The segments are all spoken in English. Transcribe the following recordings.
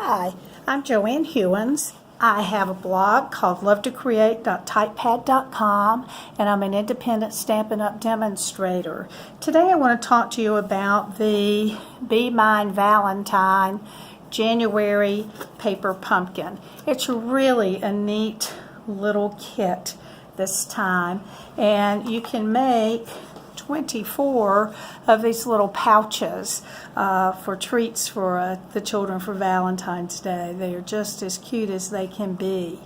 Hi, I'm Joanne Hewins. I have a blog called lovetocreate.typepad.com, and I'm an independent Stampin' Up! Demonstrator. Today I want to talk to you about the Be Mine Valentine January paper pumpkin. It's really a neat little kit this time, and you can make 24 of these little pouches for treats for the children for Valentine's Day. They are just as cute as they can be.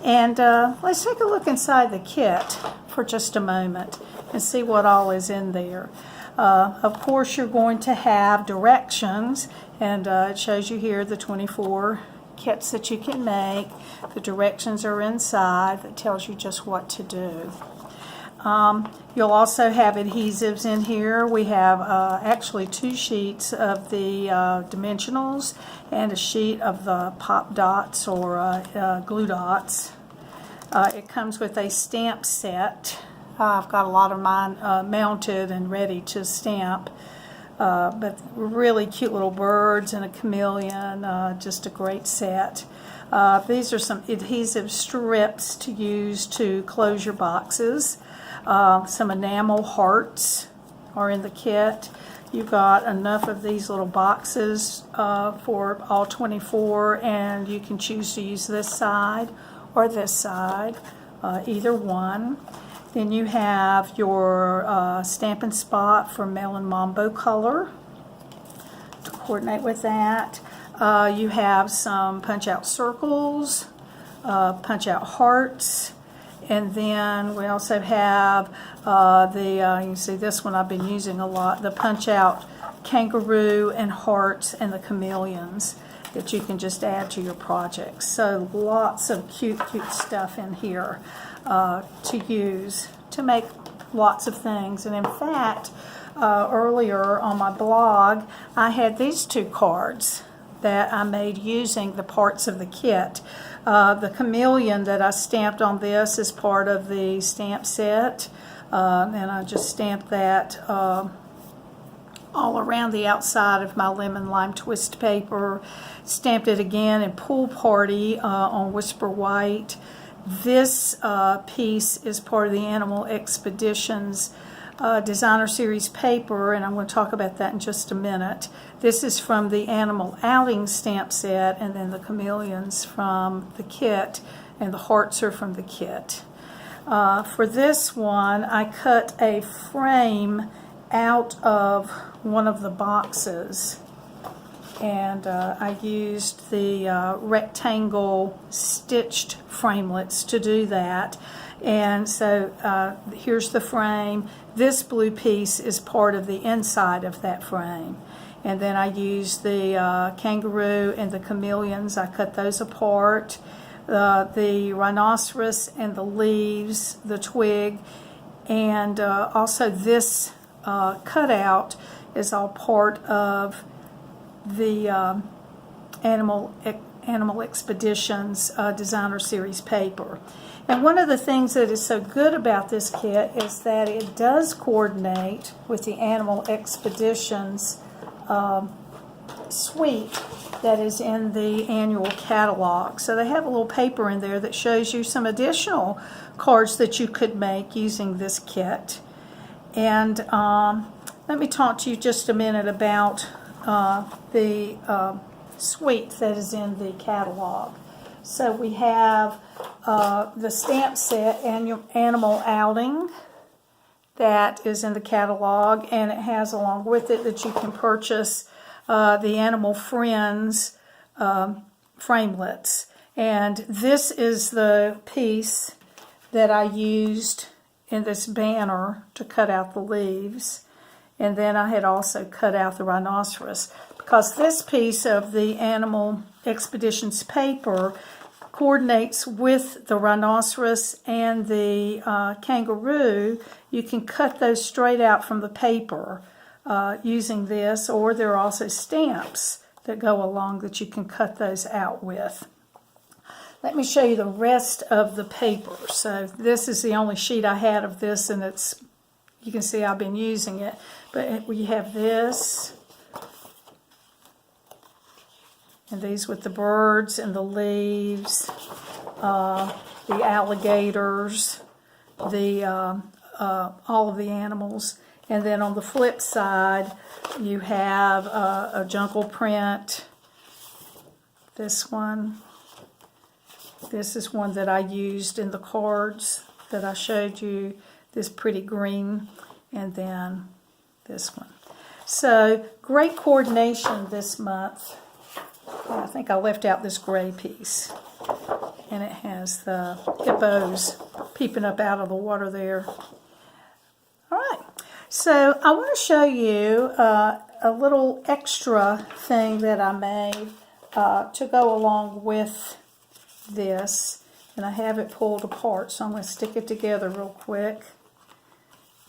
And let's take a look inside the kit for just a moment and see what all is in there. Of course, you're going to have directions, and it shows you here the 24 kits that you can make. The directions are inside that tells you just what to do. You'll also have adhesives in here. We have actually 2 sheets of the dimensionals and a sheet of the pop dots or glue dots. It comes with a stamp set. I've got a lot of mine mounted and ready to stamp. But really cute little birds and a chameleon, just a great set. These are some adhesive strips to use to close your boxes. Some enamel hearts are in the kit. You've got enough of these little boxes for all 24, and you can choose to use this side or this side, either one. Then you have your Stampin' Spot for Melon Mambo color to coordinate with that. You have some punch-out circles, punch-out hearts, and then we also have you can see this one I've been using a lot, the punch-out kangaroo and hearts and the chameleons that you can just add to your projects. So lots of cute stuff in here to use to make lots of things. And in fact, earlier on my blog, I had these 2 cards that I made using the parts of the kit. The chameleon that I stamped on this is part of the stamp set, and I just stamped that all around the outside of my lemon lime twist paper. Stamped it again in Pool Party on Whisper White. This piece is part of the Animal Expeditions Designer Series paper, and I'm going to talk about that in just a minute. This is from the Animal Outing stamp set, and then the chameleons from the kit, and the hearts are from the kit. For this one, I cut a frame out of one of the boxes, and I used the rectangle stitched framelits to do that. And so here's the frame. This blue piece is part of the inside of that frame. And then I used the kangaroo and the chameleons. I cut those apart. The rhinoceros and the leaves, the twig, and also this cutout is all part of the Animal Expeditions Designer Series paper. And one of the things that is so good about this kit is that it does coordinate with the Animal Expeditions suite that is in the annual catalog. So they have a little paper in there that shows you some additional cards that you could make using this kit. And let me talk to you just a minute about the suite that is in the catalog. So we have the stamp set, Animal Outing, that is in the catalog, and it has along with it that you can purchase the Animal Friends framelits. And this is the piece that I used in this banner to cut out the leaves. And then I had also cut out the rhinoceros, because this piece of the Animal Expeditions paper coordinates with the rhinoceros and the kangaroo. You can cut those straight out from the paper using this, or there are also stamps that go along that you can cut those out with. Let me show you the rest of the paper. So this is the only sheet I had of this, and you can see I've been using it. But we have this, And these with the birds and the leaves, the alligators, all of the animals. And then on the flip side, you have a jungle print. This one. This is one that I used in the cards that I showed you. This pretty green. And then this one. So great coordination this month. I think I left out this gray piece. And it has the hippos peeping up out of the water there. All right. So I want to show you a little extra thing that I made to go along with this. And I have it pulled apart, so I'm going to stick it together real quick.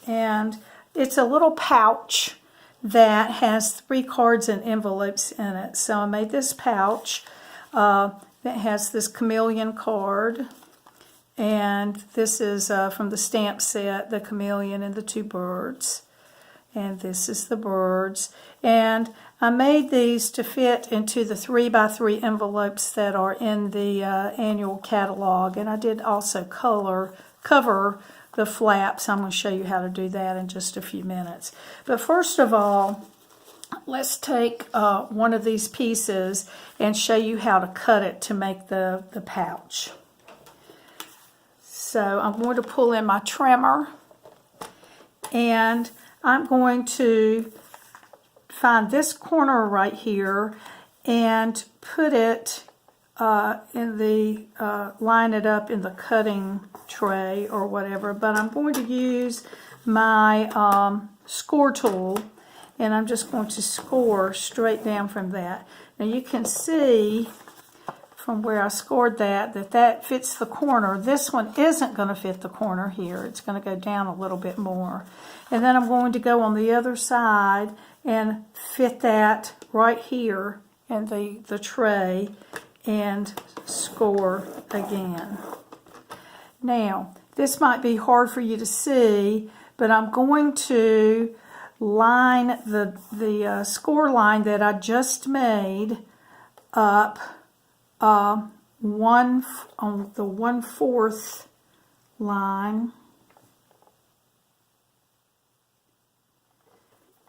And it's a little pouch that has 3 cards and envelopes in it. So I made this pouch that has this chameleon card. And this is from the stamp set, the chameleon and the 2 birds. And this is the birds. And I made these to fit into the 3x3 envelopes that are in the annual catalog. And I did also cover the flaps. I'm going to show you how to do that in just a few minutes. But first of all, let's take one of these pieces and show you how to cut it to make the pouch. So I'm going to pull in my trimmer, and I'm going to find this corner right here and put it in the, line it up in the cutting tray or whatever. But I'm going to use my score tool, and I'm just going to score straight down from that. Now you can see from where I scored that fits the corner. This one isn't going to fit the corner here. It's going to go down a little bit more. And then I'm going to go on the other side and fit that right here in the tray and score again. Now, this might be hard for you to see, but I'm going to line the score line that I just made up on the 1/4 line,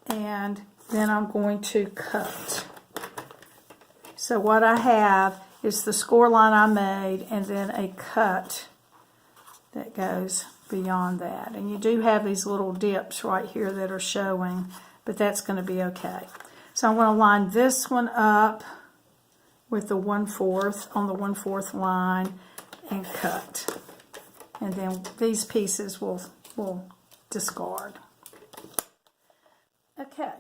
and then I'm going to cut. So what I have is the score line I made and then a cut that goes beyond that. And you do have these little dips right here that are showing, but that's going to be okay. So I'm going to line this one up with the 1/4 on the 1/4 line and cut. And then these pieces will discard. Okay,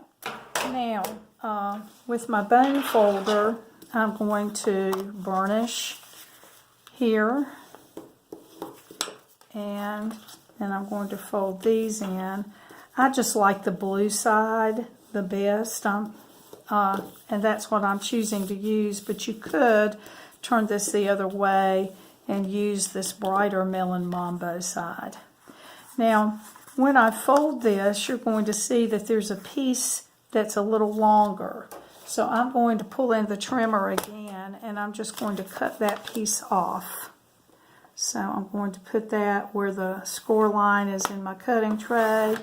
now with my bone folder, I'm going to burnish here, and then I'm going to fold these in. I just like the blue side the best, and that's what I'm choosing to use, but you could turn this the other way and use this brighter melon mambo side. Now, when I fold this, you're going to see that there's a piece that's a little longer. So I'm going to pull in the trimmer again, and I'm just going to cut that piece off. So I'm going to put that where the score line is in my cutting tray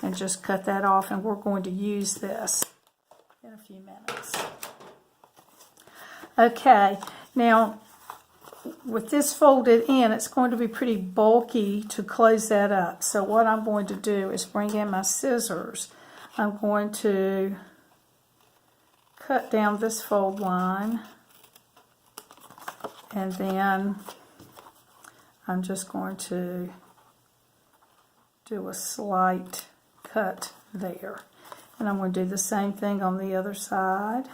and just cut that off, and we're going to use this in a few minutes. Okay, now with this folded in, it's going to be pretty bulky to close that up. So what I'm going to do is bring in my scissors. I'm going to cut down this fold line, and then I'm just going to do a slight cut there. And I'm going to do the same thing on the other side.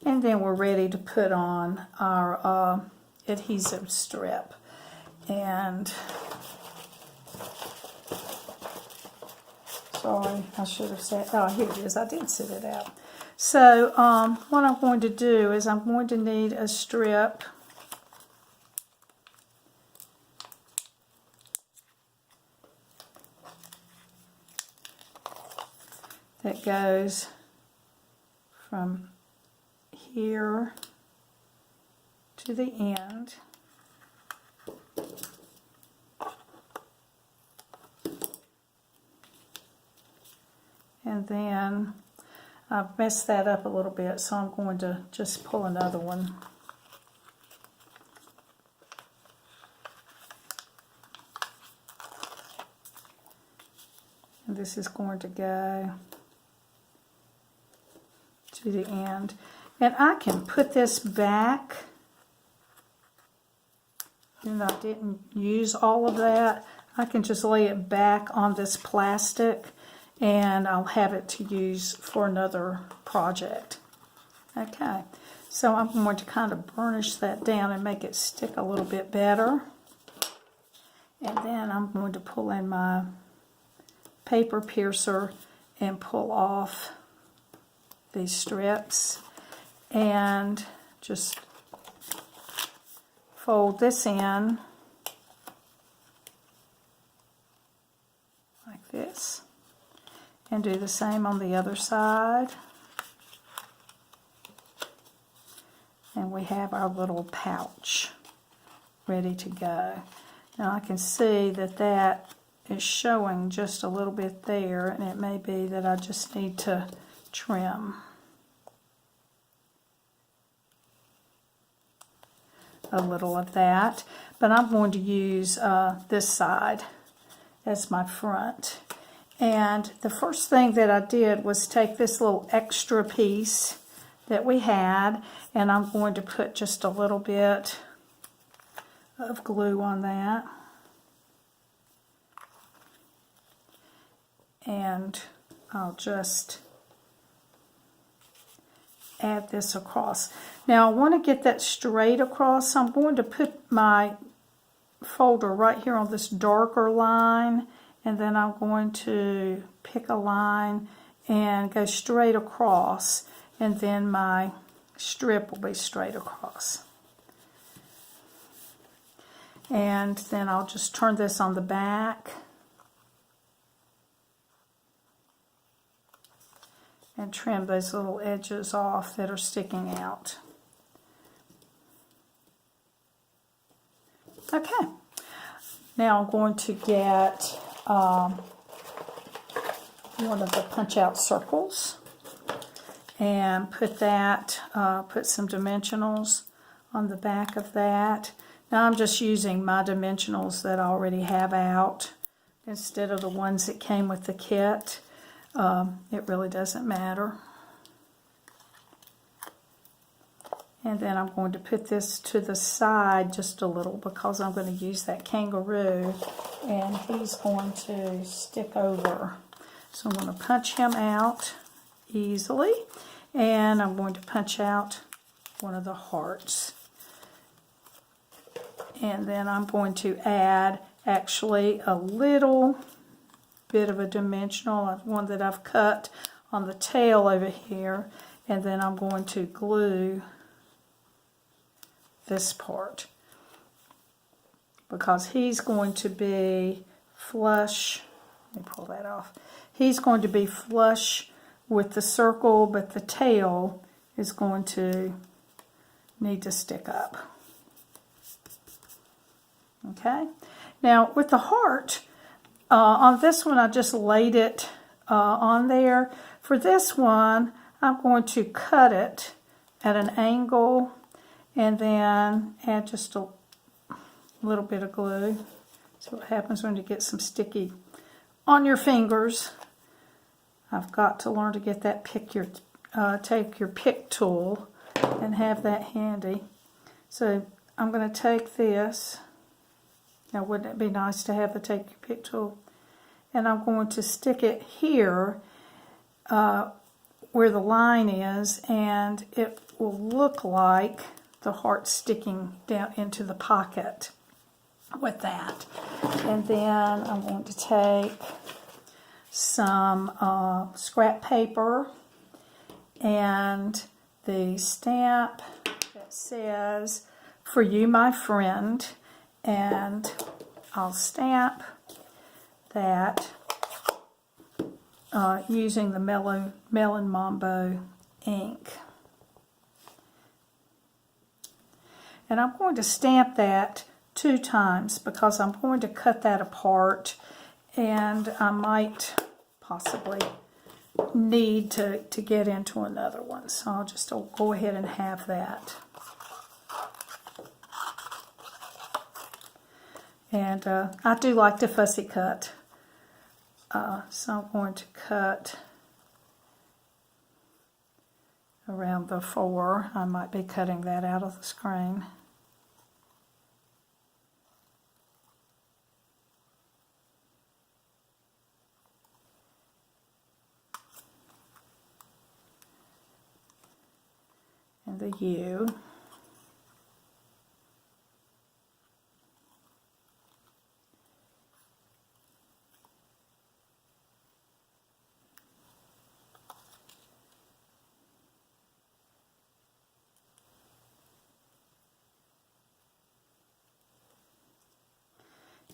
And then we're ready to put on our adhesive strip. And sorry, I should have said, oh, here it is. I did set it out. So what I'm going to do is I'm going to need a strip . that goes from here to the end. And then I've messed that up a little bit, so I'm going to just pull another one. And this is going to go to the end. And I can put this back. And I didn't use all of that. I can just lay it back on this plastic and I'll have it to use for another project. Okay, so I'm going to kind of burnish that down and make it stick a little bit better. And then I'm going to pull in my paper piercer and pull off these strips and just fold this in like this and do the same on the other side. And we have our little pouch ready to go. Now I can see that that is showing just a little bit there, and it may be that I just need to trim a little of that, but I'm going to use this side as my front. And the first thing that I did was take this little extra piece that we had, and I'm going to put just a little bit of glue on that. And I'll just add this across. Now I want to get that straight across, so I'm going to put my folder right here on this darker line, and then I'm going to pick a line and go straight across, and then my strip will be straight across. And then I'll just turn this on the back and trim those little edges off that are sticking out. Okay, now I'm going to get one of the punch out circles and put that, put some dimensionals on the back of that. Now I'm just using my dimensionals that I already have out instead of the ones that came with the kit. It really doesn't matter. And then I'm going to put this to the side just a little because I'm going to use that kangaroo and he's going to stick over. So I'm going to punch him out easily, and I'm going to punch out one of the hearts. And then I'm going to add actually a little bit of a dimensional, one that I've cut on the tail over here, and then I'm going to glue this part because he's going to be flush. Let me pull that off. He's going to be flush with the circle, but the tail is going to need to stick up. Okay, now with the heart, on this one I just laid it on there. For this one, I'm going to cut it at an angle and then add just a little bit of glue. That's what happens when you get some sticky on your fingers. I've got to learn to get that take your pick tool and have that handy. So I'm going to take this. Now wouldn't it be nice to have the take your pick tool? And I'm going to stick it here where the line is, and it will look like the heart sticking down into the pocket with that. And then I'm going to take some scrap paper and the stamp that says, "For you, my friend," and I'll stamp that using the Melon Mambo ink. And I'm going to stamp that 2 times because I'm going to cut that apart, and I might possibly need to get into another one. So I'll just go ahead and have that. And I do like to fussy cut. So I'm going to cut around the 4. I might be cutting that out of the screen. And the U.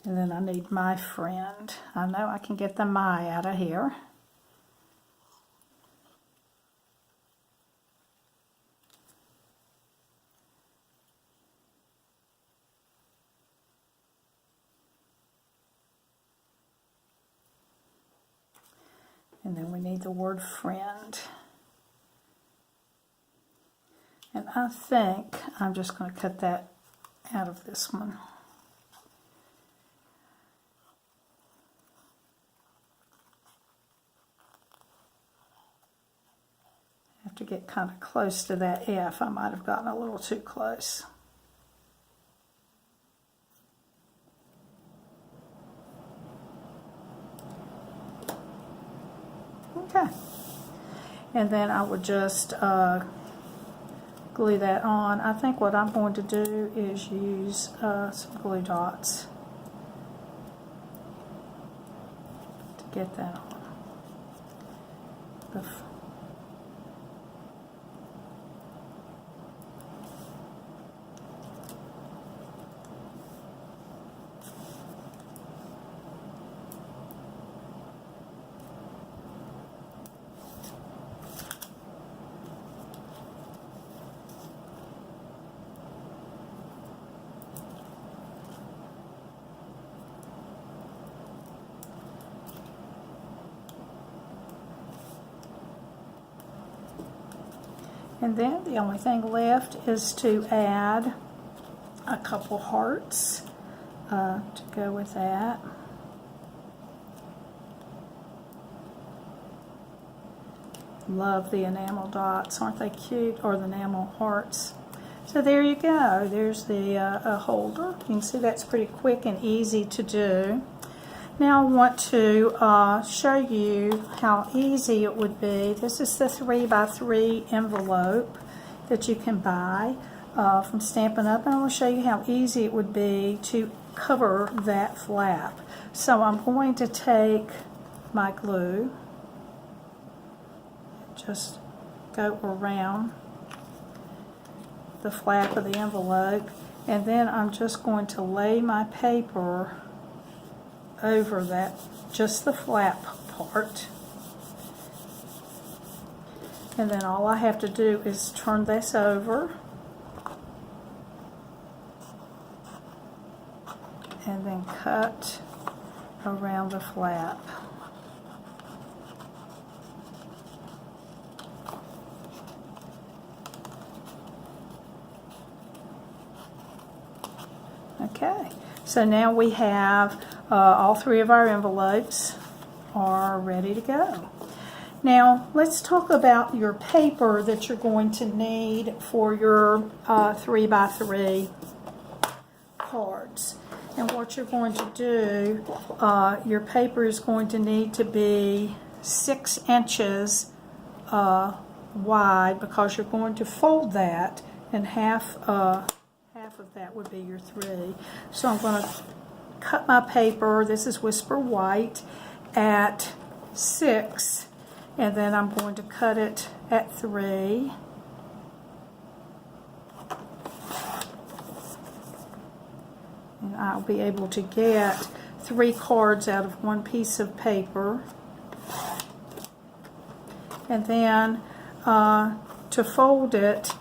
And then I need my friend. I know I can get the my out of here. And then we need the word friend. And I think I'm just going to cut that out of this one. I have to get kind of close to that F. I might have gotten a little too close. Okay. And then I would just glue that on. I think what I'm going to do is use some glue dots to get that on. And then the only thing left is to add a couple hearts to go with that. Love the enamel dots, aren't they cute? Or the enamel hearts. So there you go. There's the holder. You can see that's pretty quick and easy to do. Now I want to show you how easy it would be. This is the 3x3 envelope that you can buy from Stampin' Up! And I want to show you how easy it would be to cover that flap. So I'm going to take my glue, just go around the flap of the envelope, and then I'm just going to lay my paper over that, just the flap part. And then all I have to do is turn this over and then cut around the flap. Okay, so now we have all 3 of our envelopes are ready to go. Now let's talk about your paper that you're going to need for your 3x3 cards. And what you're going to do, your paper is going to need to be 6 inches wide, because you're going to fold that, and half of that would be your 3. So I'm going to cut my paper, this is Whisper White, at 6, and then I'm going to cut it at 3. And I'll be able to get 3 cards out of 1 piece of paper. And then to fold it,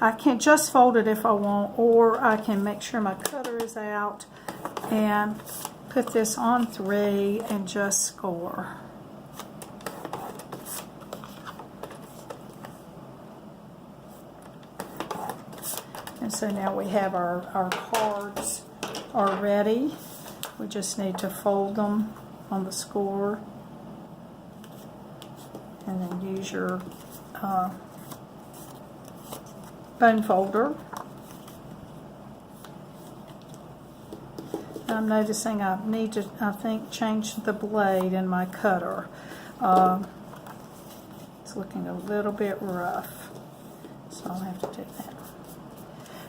I can just fold it if I want, or I can make sure my cutter is out and put this on 3 and just score. And so now we have our cards are ready. We just need to fold them on the score and then use your bone folder. And I'm noticing I need to, I think, change the blade in my cutter. It's looking a little bit rough, so I'll have to do that.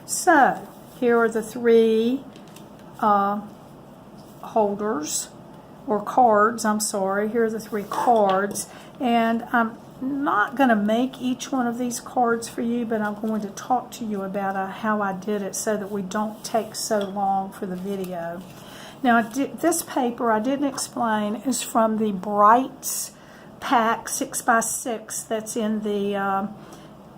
So here are the 3 holders, or cards, I'm sorry. Here are the 3 cards, and I'm not going to make each one of these cards for you, but I'm going to talk to you about how I did it so that we don't take so long for the video. Now, this paper I didn't explain is from the Brights pack 6x6 that's in the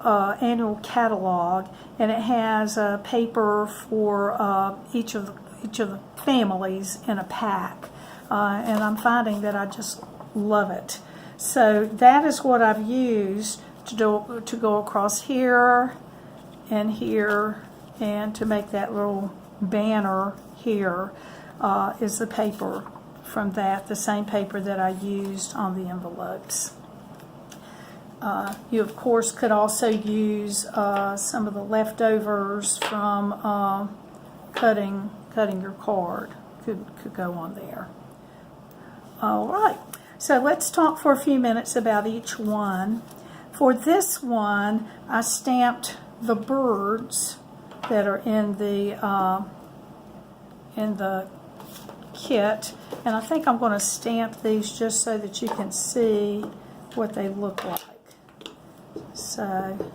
annual catalog, and it has a paper for each of the families in a pack, and I'm finding that I just love it. So that is what I've used to go across here and here, and to make that little banner here is the paper from that, the same paper that I used on the envelopes. You of course could also use some of the leftovers from cutting your card. Could go on there. All right. So let's talk for a few minutes about each one. For this one, I stamped the birds that are in the kit, and I think I'm going to stamp these just so that you can see what they look like. So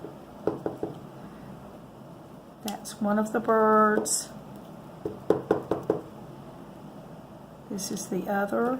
that's one of the birds. This is the other.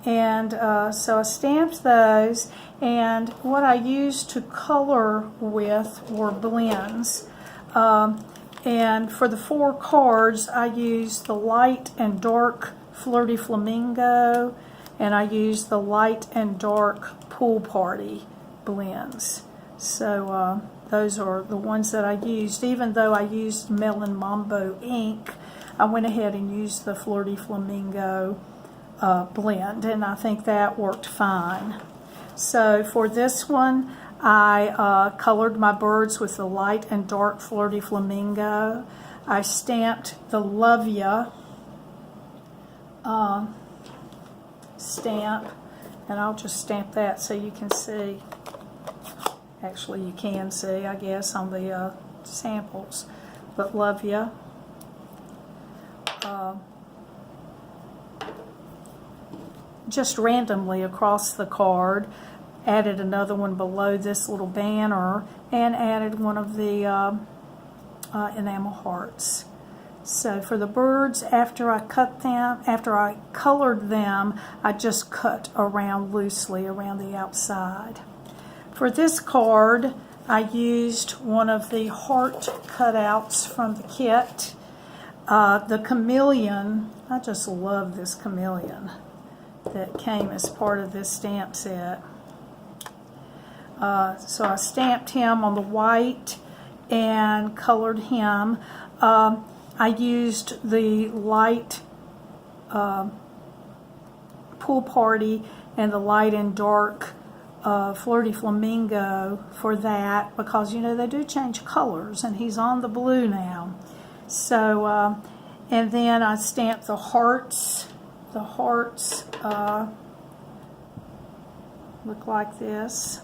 And so I stamped those, and what I used to color with were blends. And for the 4 cards, I used the light and dark Flirty Flamingo, and I used the light and dark Pool Party blends. So those are the ones that I used. Even though I used Melon Mambo ink, I went ahead and used the Flirty Flamingo blend, and I think that worked fine. So for this one, I colored my birds with the light and dark Flirty Flamingo. I stamped the Love Ya stamp, and I'll just stamp that so you can see. Actually, you can see, I guess, on the samples, but Love Ya. Just randomly across the card, added another one below this little banner, and added one of the enamel hearts. So for the birds, after I colored them, I just cut around loosely around the outside. For this card, I used one of the heart cutouts from the kit. The chameleon, I just love this chameleon that came as part of this stamp set. So I stamped him on the white and colored him. I used the light Pool Party and the light and dark Flirty Flamingo for that, because you know they do change colors, and he's on the blue now. So and then I stamped the hearts. The hearts look like this.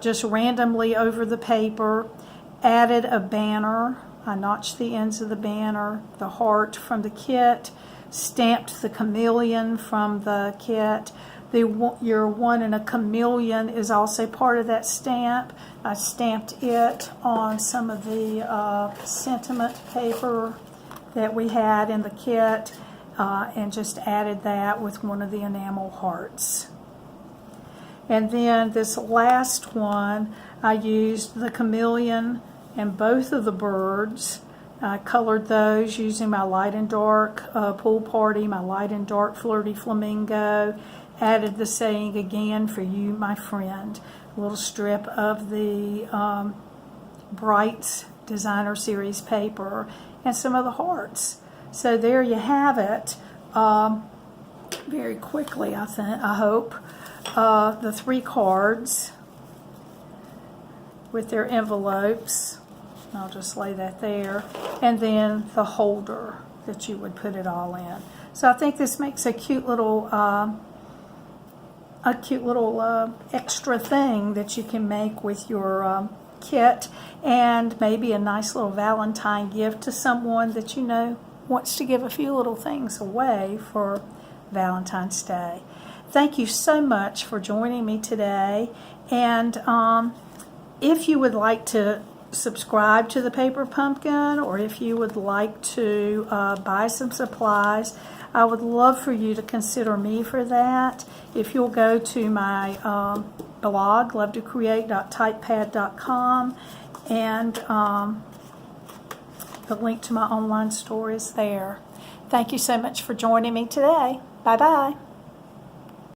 Just randomly over the paper. Added a banner. I notched the ends of the banner. The heart from the kit. Stamped the chameleon from the kit. Your one in a chameleon is also part of that stamp. I stamped it on some of the sentiment paper that we had in the kit, and just added that with one of the enamel hearts. And then this last one, I used the chameleon and both of the birds. I colored those using my light and dark pool party, my light and dark flirty flamingo. Added the saying again for you, my friend. A little strip of the Brights Designer Series paper and some of the hearts. So there you have it. Very quickly, I hope. The 3 cards with their envelopes. I'll just lay that there. And then the holder that you would put it all in. So I think this makes a cute little extra thing that you can make with your kit, and maybe a nice little Valentine gift to someone that you know wants to give a few little things away for Valentine's Day. Thank you so much for joining me today, and if you would like to subscribe to the Paper Pumpkin, or if you would like to buy some supplies, I would love for you to consider me for that. If you'll go to my blog, lovetocreate.typepad.com, and the link to my online store is there. Thank you so much for joining me today. Bye-bye.